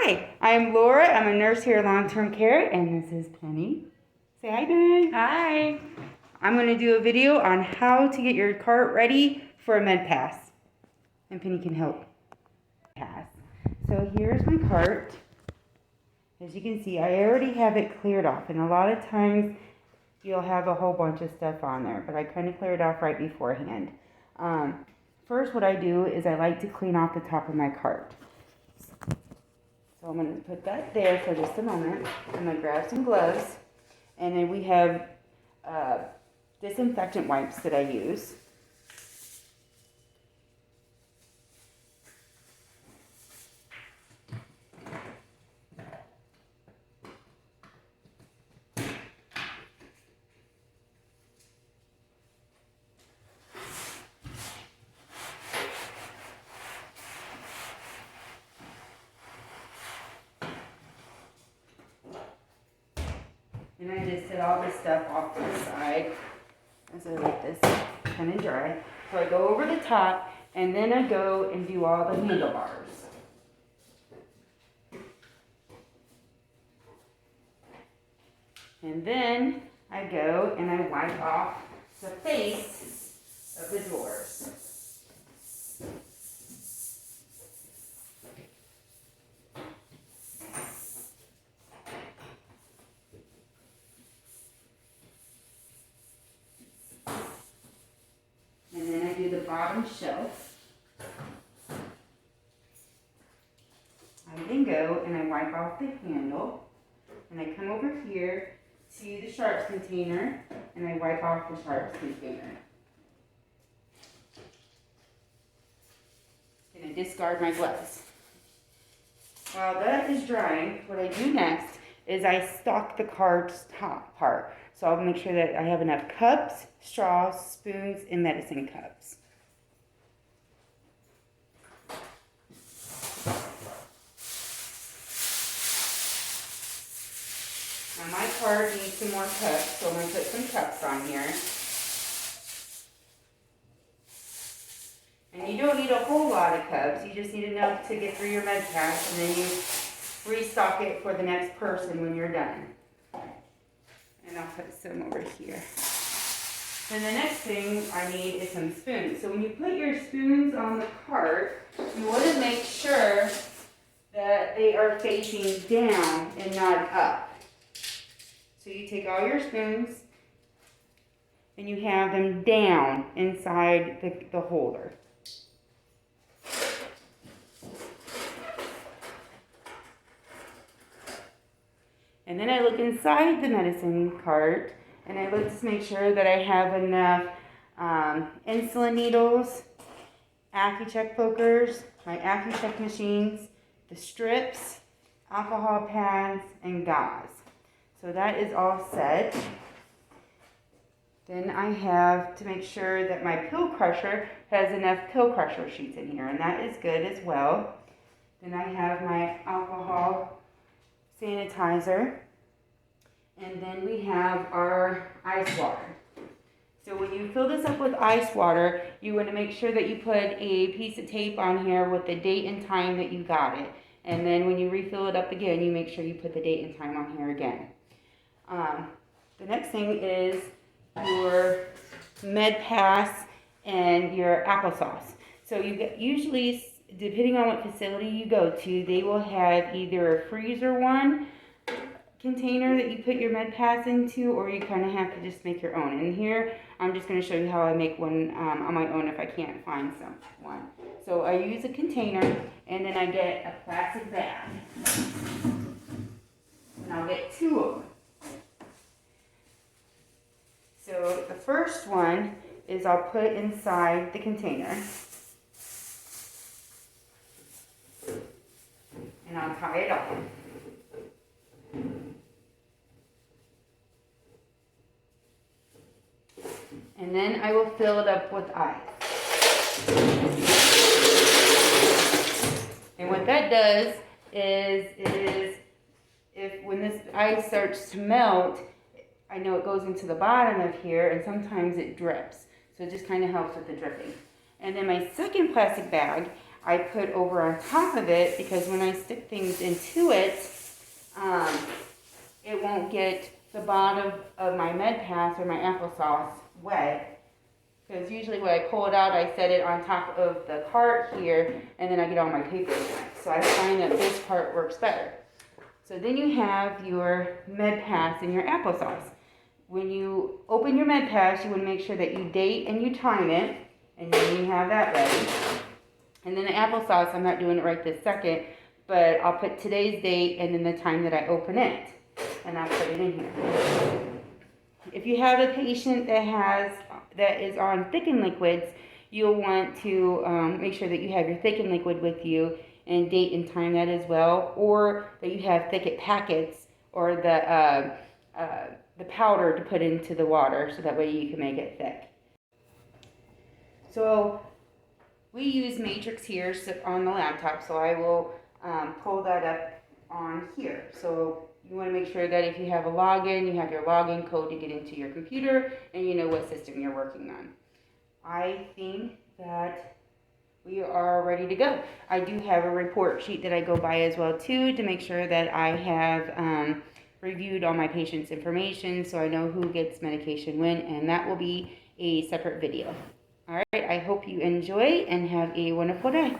Hi, I'm Laura. I'm a nurse here at Long-Term Care, and this is Penny. Say hi, Penny. Hi. I'm going to do a video on how to get your cart ready for a med pass, and Penny can help. So here's my cart. As you can see, I already have it cleared off, and a lot of times you'll have a whole bunch of stuff on there, but I kind of cleared off right beforehand. First, what I do is I like to clean off the top of my cart. So I'm going to put that there for just a moment. I'm going to grab some gloves, and then we have disinfectant wipes that I use. And I just set all this stuff off to the side as I let this kind of dry. So I go over the top, and then I go and do all the handlebars. And then I go and I wipe off the face of the doors. And then I do the bottom shelf. I then go and I wipe off the handle. And I come over here to the sharps container and I wipe off the sharps container. And I discard my gloves. While that is drying, what I do next is I stock the cart's top part. So I'll make sure that I have enough cups, straws, spoons, and medicine cups. Now my cart needs some more cups, so I'm going to put some cups on here. And you don't need a whole lot of cups, you just need enough to get through your med pass, and then you restock it for the next person when you're done. And I'll put some over here. And the next thing I need is some spoons. So when you put your spoons on the cart, you want to make sure that they are facing down and not up. So you take all your spoons and you have them down inside the holder. And then I look inside the medicine cart and I look to make sure that I have enough insulin needles, Accu-Chek pokers, my Accu-Chek machines, the strips, alcohol pads, and gauze. So that is all set. Then I have to make sure that my pill crusher has enough pill crusher sheets in here, and that is good as well. Then I have my alcohol sanitizer, and then we have our ice water. So when you fill this up with ice water, you want to make sure that you put a piece of tape on here with the date and time that you got it. And then when you refill it up again, you make sure you put the date and time on here again. The next thing is your med pass and your applesauce. So you get, usually, depending on what facility you go to, they will have either a freezer one container that you put your med pass into, or you kind of have to just make your own. And here I'm just going to show you how I make one on my own if I can't find one. So I use a container, and then I get a plastic bag, and I'll get 2 of them. So the first one is I'll put inside the container, and I'll tie it off. And then I will fill it up with ice. And what that does is if when this ice starts to melt, I know it goes into the bottom of here, and sometimes it drips. So it just kind of helps with the dripping. And then my second plastic bag, I put over on top of it, because when I stick things into it, it won't get the bottom of my MedPass or my applesauce wet. Because usually when I pull it out, I set it on top of the cart here, and then I get all my papers in it. So I find that this part works better. So then you have your MedPass and your applesauce. When you open your MedPass, you want to make sure that you date and you time it, and then you have that ready. And then the applesauce, I'm not doing it right this second, but I'll put today's date and then the time that I open it, and I'll put it in here. If you have a patient that is on thickened liquids, you'll want to make sure that you have your thickened liquid with you and date and time that as well, or that you have thicket packets or the powder to put into the water, so that way you can make it thick. So we use Matrix here on the laptop, so I will pull that up on here. So you want to make sure that if you have a login, you have your login code to get into your computer, and you know what system you're working on. I think that we are ready to go. I do have a report sheet that I go by as well too, to make sure that I have reviewed all my patients' information, so I know who gets medication when, and that will be a separate video. All right, I hope you enjoy and have a wonderful day.